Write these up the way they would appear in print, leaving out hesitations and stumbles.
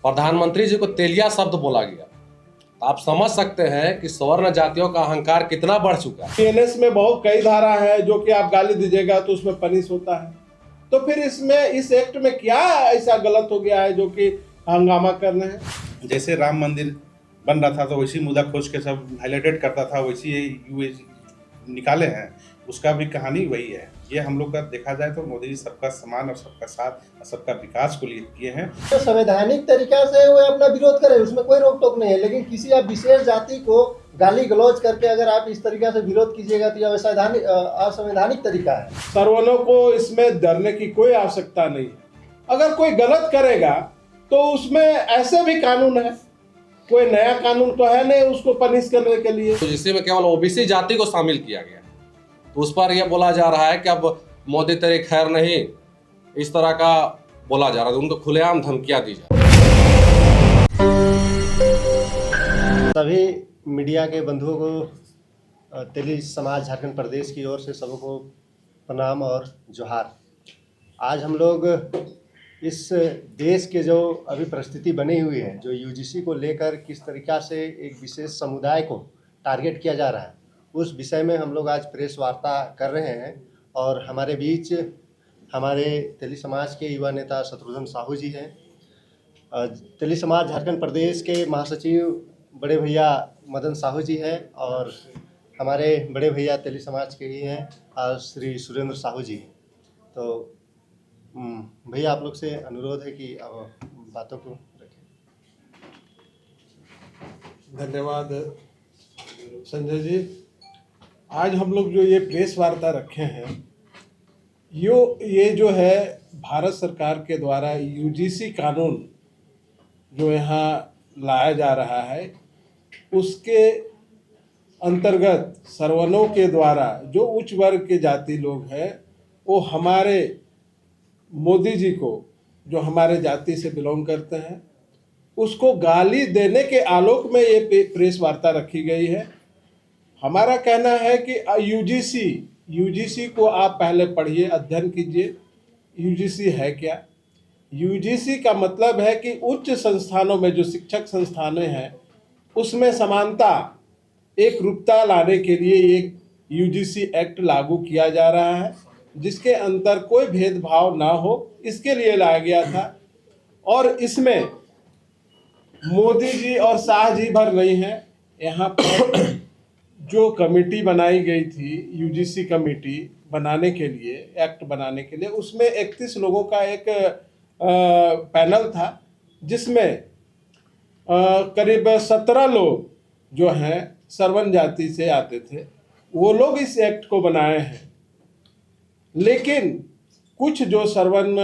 प्रधानमंत्री जी को तेलिया शब्द बोला गया, तो आप समझ सकते हैं कि सवर्ण जातियों का अहंकार कितना बढ़ चुका है। पीएनएस में बहुत कई धारा है जो कि आप गाली दीजिएगा तो उसमें पनिश होता है, तो फिर इसमें इस एक्ट में क्या ऐसा गलत हो गया है जो कि हंगामा करना है। जैसे राम मंदिर बन रहा था तो वैसी मुद्दा खोज के सब हाईलाइटेड करता था, वैसी ये निकाले हैं, उसका भी कहानी वही है। ये हम लोग का देखा जाए तो मोदी जी सबका समान और सबका साथ और सबका विकास को लिए किए हैं। तो संवैधानिक तरीका से वो अपना विरोध करे, उसमें कोई रोक टोक नहीं है, लेकिन किसी आप विशेष जाति को गाली गलौज करके अगर आप इस तरीका से विरोध कीजिएगा तो यह असंवैधानिक तरीका है। सर्वनों को इसमें डरने की कोई आवश्यकता नहीं है। अगर कोई गलत करेगा तो उसमें ऐसे भी कानून है, कोई नया कानून तो है नहीं उसको पनिश करने के लिए। तो जिसमें केवल ओबीसी जाति को शामिल किया गया, तो उस पर यह बोला जा रहा है कि अब मोदी तेरी खैर नहीं, इस तरह का बोला जा रहा है, उनको खुलेआम धमकियां दी जा रही है। सभी मीडिया के बंधुओं को तेली समाज झारखंड प्रदेश की ओर से सबको प्रणाम और जोहार। आज हम लोग इस देश के जो अभी परिस्थिति बनी हुई है, जो यूजीसी को लेकर किस तरीक़ा से एक विशेष समुदाय को टारगेट किया जा रहा है, उस विषय में हम लोग आज प्रेस वार्ता कर रहे हैं। और हमारे बीच हमारे तेली समाज के युवा नेता शत्रुघ्न साहू जी हैं, तेली समाज झारखंड प्रदेश के महासचिव बड़े भैया मदन साहू जी हैं, और हमारे बड़े भैया तेली समाज के ही हैं श्री सुरेंद्र साहू जी। तो भैया आप लोग से अनुरोध है कि अब बातों को रखें। धन्यवाद संजय जी। आज हम लोग जो ये प्रेस वार्ता रखे हैं, ये जो है भारत सरकार के द्वारा यूजीसी कानून जो यहाँ लाया जा रहा है, उसके अंतर्गत सर्वनों के द्वारा जो उच्च वर्ग के जाति लोग हैं, वो हमारे मोदी जी को, जो हमारे जाति से बिलोंग करते हैं, उसको गाली देने के आलोक में ये प्रेस वार्ता रखी गई है। हमारा कहना है कि यूजीसी को आप पहले पढ़िए, अध्ययन कीजिए। यूजीसी है क्या? यूजीसी का मतलब है कि उच्च संस्थानों में जो शिक्षक संस्थानें हैं, उसमें समानता, एक रूपता लाने के लिए एक यूजीसी एक्ट लागू किया जा रहा है, जिसके अंदर कोई भेदभाव ना हो, इसके लिए लाया गया था। और इसमें मोदी जी और शाह जी भर नहीं है। यहाँ पर जो कमेटी बनाई गई थी, यूजीसी कमेटी बनाने के लिए, एक्ट बनाने के लिए, उसमें 31 लोगों का एक पैनल था, जिसमें करीब 17 लोग जो हैं सर्वन जाति से आते थे। वो लोग इस एक्ट को बनाए हैं, लेकिन कुछ जो सर्वन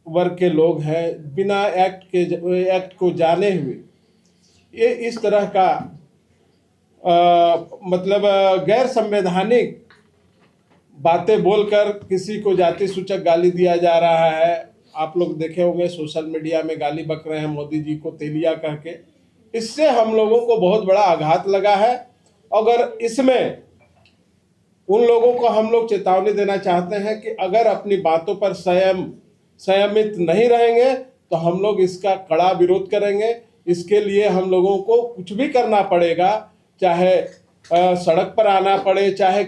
वर्ग के लोग हैं, बिना एक्ट को जाने हुए ये इस तरह का मतलब गैर संवैधानिक बातें बोलकर किसी को जाति सूचक गाली दिया जा रहा है। आप लोग देखे होंगे सोशल मीडिया में गाली बक रहे हैं मोदी जी को तेलिया कह के। इससे हम लोगों को बहुत बड़ा आघात लगा है। अगर इसमें उन लोगों को हम लोग चेतावनी देना चाहते हैं कि अगर अपनी बातों पर संयमित नहीं रहेंगे तो हम लोग इसका कड़ा विरोध करेंगे। इसके लिए हम लोगों को कुछ भी करना पड़ेगा, चाहे सड़क पर आना पड़े, चाहे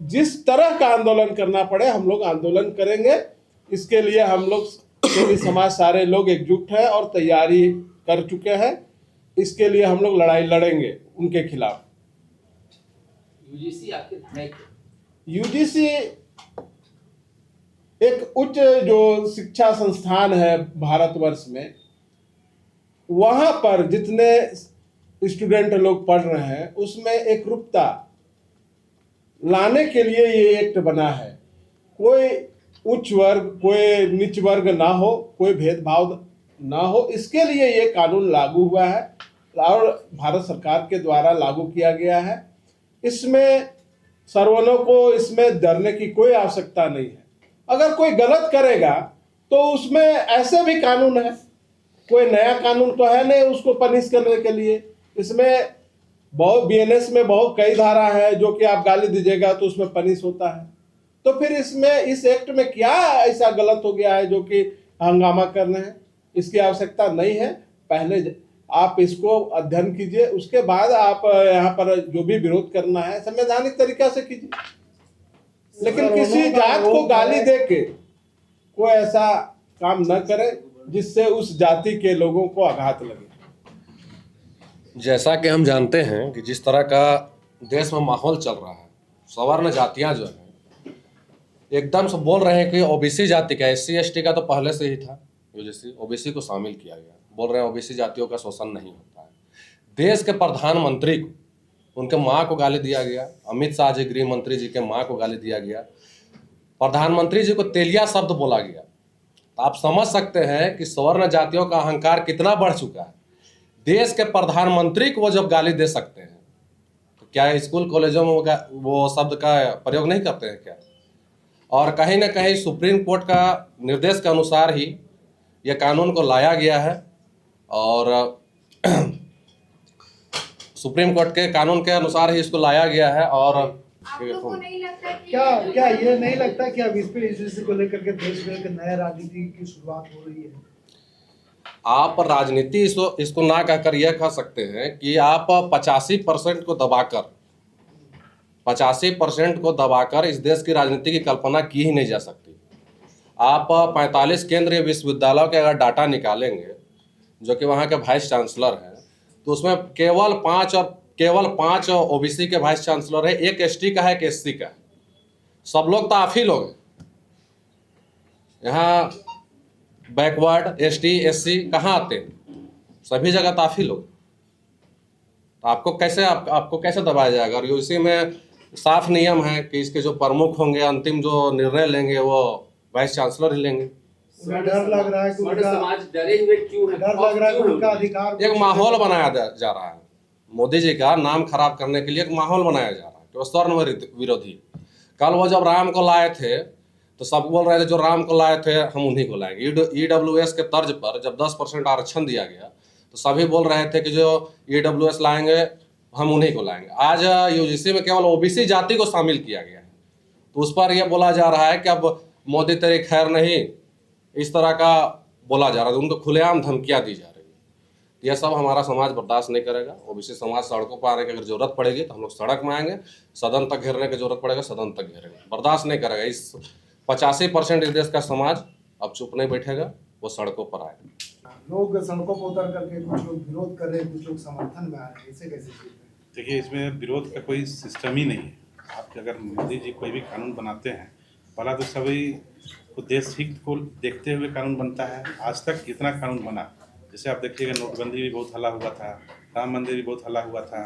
जिस तरह का आंदोलन करना पड़े, हम लोग आंदोलन करेंगे। इसके लिए हम लोग तेली समाज सारे लोग एकजुट हैं और तैयारी कर चुके हैं। इसके लिए हम लोग लड़ाई लड़ेंगे उनके खिलाफ। यूजीसी एक उच्च जो शिक्षा संस्थान है भारतवर्ष में, वहां पर जितने स्टूडेंट लोग पढ़ रहे हैं, उसमें एक रूपता लाने के लिए ये एक्ट बना है। कोई उच्च वर्ग, कोई नीच वर्ग ना हो, कोई भेदभाव ना हो, इसके लिए ये कानून लागू हुआ है और भारत सरकार के द्वारा लागू किया गया है। इसमें सर्वनों को इसमें डरने की कोई आवश्यकता नहीं है। अगर कोई गलत करेगा तो उसमें ऐसे भी कानून है, कोई नया कानून तो है नहीं उसको पनिश करने के लिए। इसमें बहुत बीएनएस में बहुत कई धारा है जो कि आप गाली दीजिएगा तो उसमें पनिश होता है। तो फिर इसमें इस एक्ट में क्या ऐसा गलत हो गया है जो कि हंगामा करना है? इसकी आवश्यकता नहीं है। पहले आप इसको अध्ययन कीजिए, उसके बाद आप यहाँ पर जो भी विरोध करना है संवैधानिक तरीका से कीजिए। लेकिन किसी जात को गाली दे के कोई ऐसा काम न करे जिससे उस जाति के लोगों को आघात लगे। जैसा कि हम जानते हैं कि जिस तरह का देश में माहौल चल रहा है, सवर्ण जातियां जो हैं एकदम से बोल रहे हैं कि ओबीसी जाति का, SC ST का तो पहले से ही था, यूजीसी ओबीसी को शामिल किया गया। बोल रहे हैं ओबीसी जातियों का शोषण नहीं होता है। देश के प्रधानमंत्री को, उनके माँ को गाली दिया गया। अमित शाह जी गृह मंत्री जी के माँ को गाली दिया गया। प्रधानमंत्री जी को तेलिया शब्द बोला गया। तो आप समझ सकते हैं कि सवर्ण जातियों का अहंकार कितना बढ़ चुका है। देश के प्रधानमंत्री को वो जब गाली दे सकते हैं तो क्या स्कूल कॉलेजों में वो शब्द का प्रयोग नहीं करते हैं क्या? और कहीं ना कहीं सुप्रीम कोर्ट का निर्देश के अनुसार ही ये कानून को लाया गया है और सुप्रीम कोर्ट के कानून के अनुसार ही इसको लाया गया है। और आपको नहीं लगता कि क्या ये नहीं लगता कि अब इस पे इस को लेकर के देश में एक नया राजनीति की शुरुआत हो रही है? आप राजनीति इसको ना कहकर यह कह सकते हैं कि आप 85% को दबाकर 85% को दबाकर इस देश की राजनीति की कल्पना की ही नहीं जा सकती। आप 45 केंद्रीय विश्वविद्यालयों के अगर डाटा निकालेंगे, जो कि वहाँ के वाइस चांसलर हैं, तो उसमें केवल पाँच ओबीसी के वाइस चांसलर है, एक ST का है, एक SC का है। सब लोग तो आप ही लोग हैं। यहाँ बैकवर्ड ST SC कहाँ आते हैं? सभी जगह तो आप ही लोग। तो आपको कैसे दबाया जाएगा? और इसी में साफ नियम है कि इसके जो प्रमुख होंगे, अंतिम जो निर्णय लेंगे, वो वाइस चांसलर ही लेंगे। डर लग रहा है कि उनका समाज डरे हुए क्यों है? डर लग रहा है कि उनका अधिकार एक माहौल बनाया जा रहा है। मोदी जी का नाम खराब करने के लिए एक माहौल बनाया जा रहा है कि वो स्वर्ण विरोधी। कल वो जब राम को लाए थे तो सब बोल रहे थे जो राम को लाए थे हम उन्हीं को लाएंगे। EWS के तर्ज पर जब 10% आरक्षण दिया गया तो सभी बोल रहे थे कि जो EWS लाएंगे हम उन्हीं को लाएंगे। आज यूजीसी में केवल ओबीसी जाति को शामिल किया गया है, तो उस पर यह बोला जा रहा है कि अब मोदी तेरी खैर नहीं, इस तरह का बोला जा रहा है। उनको खुलेआम धमकियां दी जा रही है। यह सब हमारा समाज बर्दाश्त नहीं करेगा। ओबीसी समाज सड़कों पर आने की अगर जरूरत पड़ेगी तो हम लोग सड़क में आएंगे, सदन तक घेरने की जरूरत पड़ेगा, सदन तक घेरेंगे। बर्दाश्त नहीं करेगा। इस 85% इस देश का समाज अब चुप नहीं बैठेगा, वो सड़कों पर आएगा। लोग सड़कों पर उतर करके कुछ लोग विरोध कर रहे हैं, कुछ लोग समर्थन में आ रहे हैं, इसे कैसे देखते हैं? देखिए, इसमें विरोध का कोई सिस्टम ही नहीं है। आप अगर मोदी जी कोई भी कानून बनाते हैं, पहला तो सभी को देश हित को देखते हुए कानून बनता है। आज तक कितना कानून बना, जैसे आप देखिएगा नोटबंदी भी बहुत हल्ला हुआ था, राम मंदिर भी बहुत हल्ला हुआ था,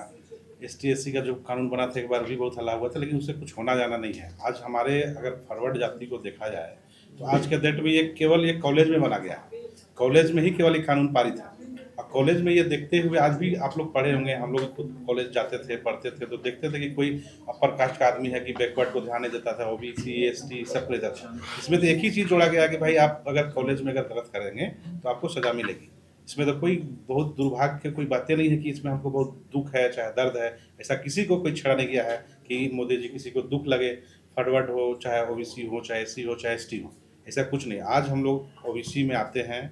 ST SC का जो कानून बना था एक बार भी बहुत हल्ला हुआ था, लेकिन उससे कुछ होना जाना नहीं है। आज हमारे अगर फॉरवर्ड जाति को देखा जाए तो आज के डेट में ये केवल एक कॉलेज में बना गया है। कॉलेज में ही केवल एक कानून पारित है। और कॉलेज में ये देखते हुए आज भी आप लोग पढ़े होंगे, हम लोग खुद कॉलेज जाते थे, पढ़ते थे, तो देखते थे कि कोई अपर कास्ट का आदमी है कि बैकवर्ड को ध्यान नहीं देता था, OBC ST सब को देता था। इसमें तो एक ही चीज़ जोड़ा गया कि भाई आप अगर कॉलेज में अगर गलत करेंगे तो आपको सजा मिलेगी। इसमें तो कोई बहुत दुर्भाग्य की कोई बातें नहीं है कि इसमें हमको बहुत दुख है चाहे दर्द है। ऐसा किसी को कोई छेड़ा नहीं गया है कि मोदी जी किसी को दुख लगे, फॉरवर्ड हो, चाहे OBC हो, चाहे SC हो, चाहे ST हो, ऐसा कुछ नहीं। आज हम लोग OBC में आते हैं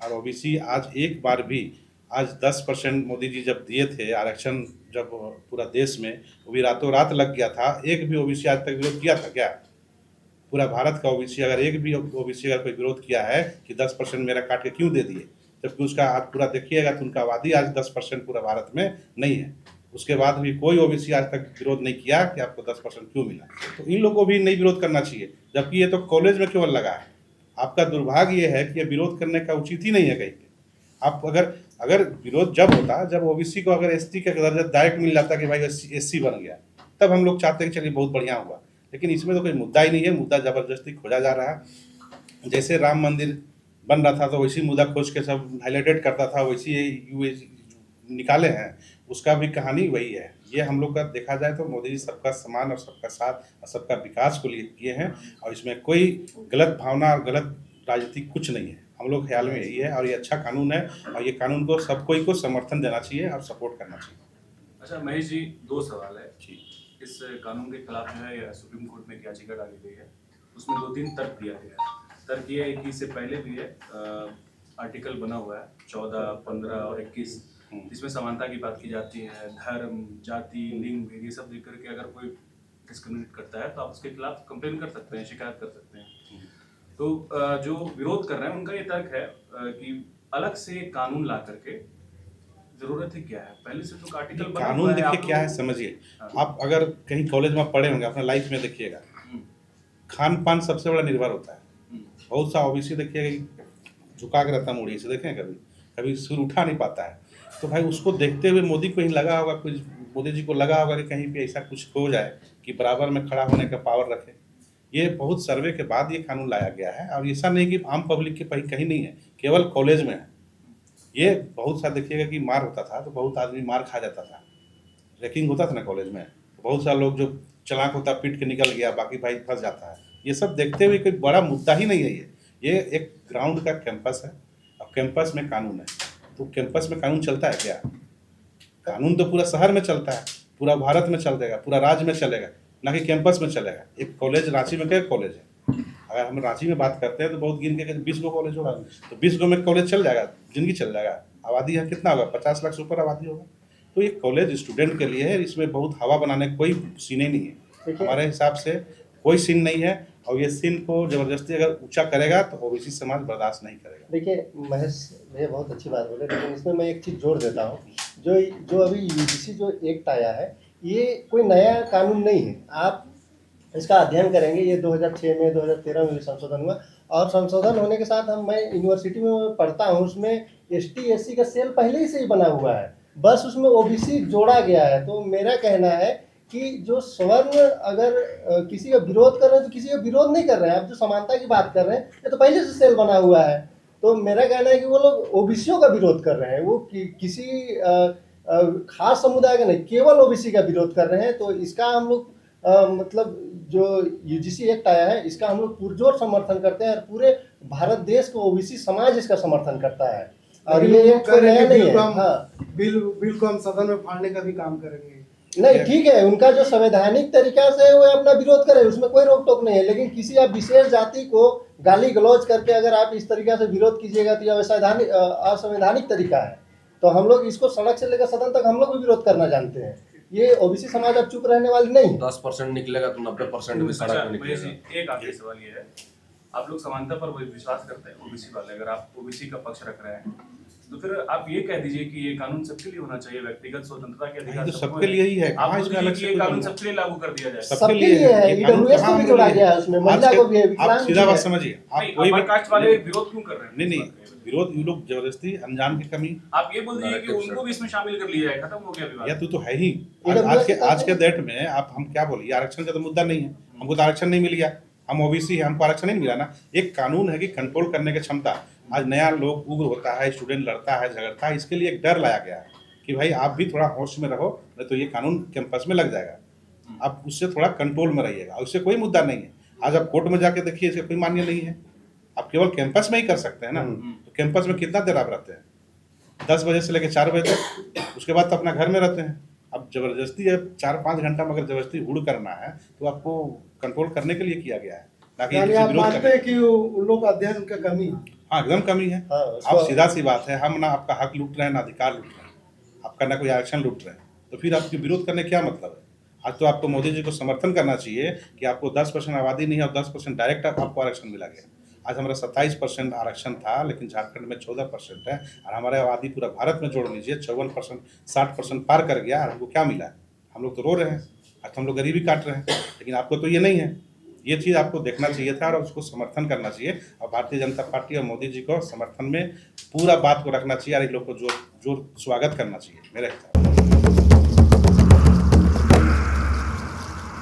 और OBC आज एक बार भी, आज 10% मोदी जी जब दिए थे आरक्षण, जब पूरा देश में, वो भी रातों रात लग गया था। एक भी OBC आज तक विरोध किया था क्या? पूरा भारत का OBC अगर एक भी OBC अगर कोई विरोध किया है कि 10% मेरा काट के क्यों दे दिए, जबकि उसका आज पूरा देखिएगा तो उनका आबादी आज 10% पूरा भारत में नहीं है। उसके बाद भी कोई OBC आज तक विरोध नहीं किया कि आपको 10% क्यों मिला। तो इन लोगों को भी नहीं विरोध करना चाहिए, जबकि ये तो कॉलेज में केवल लगा है। आपका दुर्भाग्य ये है कि ये विरोध करने का उचित ही नहीं है कहीं पे। आप अगर विरोध जब होता, जब OBC को अगर ST का दर्जा डायरेक्ट मिल जाता कि भाई SC बन गया, तब हम लोग चाहते हैं कि चलिए बहुत बढ़िया हुआ। लेकिन इसमें तो कोई मुद्दा ही नहीं है। मुद्दा ज़बरदस्ती खोजा जा रहा है। जैसे राम मंदिर बन रहा था तो वैसी मुद्दा खोज के सब हाईलाइटेड करता था, वैसी ये निकाले हैं। उसका भी कहानी वही है। ये हम लोग का देखा जाए तो मोदी जी सबका सम्मान और सबका साथ और सबका विकास को लिए किए हैं, और इसमें कोई गलत भावना और गलत राजनीति कुछ नहीं है। हम लोग ख्याल में यही है, और ये अच्छा कानून है, और ये कानून को सब कोई को समर्थन देना चाहिए और सपोर्ट करना चाहिए। अच्छा महेश जी, दो सवाल है। इस कानून के खिलाफ जो है सुप्रीम कोर्ट में एक याचिका डाली गई है, उसमें 2-3 तर्क दिया गया है। तर्क ये है कि इससे पहले भी है आर्टिकल बना हुआ है 14, 15 और 21, जिसमें समानता की बात की जाती है, धर्म, जाति, लिंग, ये सब देख करके अगर कोई डिस्क्रिमिनेट करता है तो आप उसके खिलाफ कंप्लेन कर सकते हैं, शिकायत कर सकते हैं। तो जो विरोध कर रहे हैं उनका ये तर्क है कि अलग से कानून ला करके जरूरत ही क्या है, पहले से तो आर्टिकल बना हुआ कानून है, देखिए आप क्या है लोग- समझिए। हाँ। आप अगर कहीं कॉलेज में पढ़े होंगे अपना लाइफ में देखिएगा, खान पान सबसे बड़ा निर्भर होता है। बहुत सा ओबीसी देखिएगा कि झुका के रहता है मुड़ी से, देखें कभी कभी सिर उठा नहीं पाता है। तो भाई उसको देखते हुए मोदी को ही लगा होगा, कुछ मोदी जी को लगा होगा कि कहीं पे ऐसा कुछ हो जाए कि बराबर में खड़ा होने का पावर रखे। ये बहुत सर्वे के बाद ये कानून लाया गया है, और ऐसा नहीं कि आम पब्लिक के कहीं नहीं है, केवल कॉलेज में है। ये बहुत सा देखिएगा कि मार होता था तो बहुत आदमी मार खा जाता था, रैगिंग होता था ना कॉलेज में, बहुत सारे लोग जो चालाक होता पीट के निकल गया, बाकी भाई फंस जाता है। ये सब देखते हुए कोई बड़ा मुद्दा ही नहीं है ये एक ग्राउंड का कैंपस है, और कैंपस में कानून है। तो कैंपस में कानून चलता है क्या? कानून तो पूरा शहर में चलता है, पूरा भारत में चलेगा, पूरा राज्य में चलेगा, ना कि कैंपस में चलेगा। एक कॉलेज, रांची में क्या कॉलेज है? अगर हम रांची में बात करते हैं तो बहुत गिन के 20 गो कॉलेज होगा, तो 20 गो में कॉलेज चल जाएगा, जिंदगी चल जाएगा। आबादी है कितना होगा? 50 लाख से ऊपर आबादी होगा। तो ये कॉलेज स्टूडेंट के लिए है, इसमें बहुत हवा बनाने का कोई सीन ही नहीं है। हमारे हिसाब से कोई सीन नहीं है, और ये सीन को जबरदस्ती अगर ऊंचा करेगा तो ओबीसी समाज बर्दाश्त नहीं करेगा। देखिए महेश भैया बहुत अच्छी बात बोले, लेकिन इसमें मैं एक चीज़ जोड़ देता हूँ। जो अभी यूजीसी जो एक्ट आया है, ये कोई नया कानून नहीं है। आप इसका अध्ययन करेंगे, ये 2006 में 2013 में भी संशोधन हुआ, और संशोधन होने के साथ मैं यूनिवर्सिटी में पढ़ता हूँ, उसमें ST SC का सेल पहले ही से ही बना हुआ है, बस उसमें OBC जोड़ा गया है। तो मेरा कहना है कि जो स्वर्ण अगर किसी का विरोध कर रहे हैं तो किसी का विरोध नहीं कर रहे हैं। आप जो समानता की बात कर रहे हैं, ये तो पहले से सेल बना हुआ है। तो मेरा कहना है कि वो लोग OBCओं का विरोध कर रहे हैं, वो किसी खास समुदाय का नहीं, केवल OBC का विरोध कर रहे हैं। तो इसका हम लोग मतलब जो यूजीसी एक्ट आया है, इसका हम लोग पुरजोर समर्थन करते हैं, और पूरे भारत देश को OBC समाज इसका समर्थन करता है। और लेकिन ये वो एक कह रहे हैं नया कि नहीं बिल है। को हम हाँ, बिल को हम सदन में फाड़ने का भी काम करेंगे। नहीं ठीक है, उनका जो संवैधानिक तरीका से वो अपना विरोध करे, उसमें कोई रोक टोक नहीं है। लेकिन किसी आप विशेष जाति को गाली गलौज करके अगर आप इस तरीका से विरोध कीजिएगा तो यह असंवैधानिक तरीका है। तो हम लोग इसको सड़क से लेकर सदन तक हम लोग भी विरोध करना जानते हैं। ये OBC समाज अब चुप रहने वाली नहीं है। 10% निकलेगा तो 90% भी सड़क अच्छा, में महेश निकलेगा। जी, एक आखिरी सवाल ये है, आप लोग समानता पर विश्वास करते हैं OBC वाले, अगर आप OBC का पक्ष रख रहे हैं तो फिर आप ये कह दीजिए कि ये कानून सबके लिए होना चाहिए, व्यक्तिगत स्वतंत्रता के अधिकार तो सबको सबके लिए ही है, आप कहाँ बोल इसमें दीजिए अलग कि से ये कोई कानून कानून? सबके लिए लागू कर दिया जाए। सबके लिए है, ये कानून EWS को कहाँ भी हम जोड़ा लोग गया है उसमें, महिला को भी है, आप विकलांग सीधा भी बात है। समझिए। आप नहीं, कोई अपर भी कास्ट वाले विरोध क्यों कर रहे हैं? नहीं, विरोध ये लोग जबरदस्ती अनजान की कमी, आप ये बोल दीजिए कि उनको भी इसमें शामिल कर लिया है, खत्म हो गया विवाद। या तो है ही। EWS आज के डेट में आप हम क्या बोले, आरक्षण का तो मुद्दा नहीं है, हमको तो आरक्षण नहीं मिल गया, हम OBC है, हमको आरक्षण नहीं मिला ना। एक कानून है कि कंट्रोल करने की क्षमता। आज नया लोग उग्र होता है, स्टूडेंट लड़ता है, झगड़ता है, इसके लिए एक डर लाया गया है कि भाई आप भी थोड़ा होश में रहो, नहीं तो ये कानून कैंपस में लग जाएगा। आप उससे थोड़ा कंट्रोल में रहिएगा, उससे कोई मुद्दा नहीं है। आज आप कोर्ट में जाके देखिए, इसका कोई मान्य नहीं है। आप केवल कैंपस में ही कर सकते हैं ना। तो कैंपस में कितना देर आप रहते हैं? 10 बजे से लेकर 4 बजे तक, उसके बाद तो अपना घर में रहते हैं। अब जबरदस्ती है 4-5 घंटा में अगर जबरदस्ती हुड़ करना है तो आपको कंट्रोल करने के लिए किया गया है, ना कि यानी किसी आप विरोध मानते करने। हैं कि उन लोग का अध्ययन का कमी है? हाँ, एकदम कमी है। हाँ, आप सीधा सी बात है, हम ना आपका हक लूट रहे हैं ना अधिकार लूट रहे हैं, आपका ना कोई आरक्षण लूट रहे हैं, तो फिर आपके विरोध करने क्या मतलब है? आज तो आपको मोदी जी को समर्थन करना चाहिए कि आपको 10% आबादी नहीं है और 10% डायरेक्ट आपको आरक्षण मिला गया। आज हमारा 27% आरक्षण था, लेकिन झारखंड में 14% है, और हमारे आबादी पूरा भारत में जोड़ लीजिए 54%, 60% पार कर गया, और हमको क्या मिला है? हम लोग तो रो रहे हैं, आज तो हम लोग गरीबी काट रहे हैं, लेकिन आपको तो ये नहीं है। ये चीज़ आपको देखना चाहिए था और उसको समर्थन करना चाहिए, और भारतीय जनता पार्टी और मोदी जी को समर्थन में पूरा बात को रखना चाहिए, और इन लोग को जोर स्वागत करना चाहिए मेरे हिसाब से।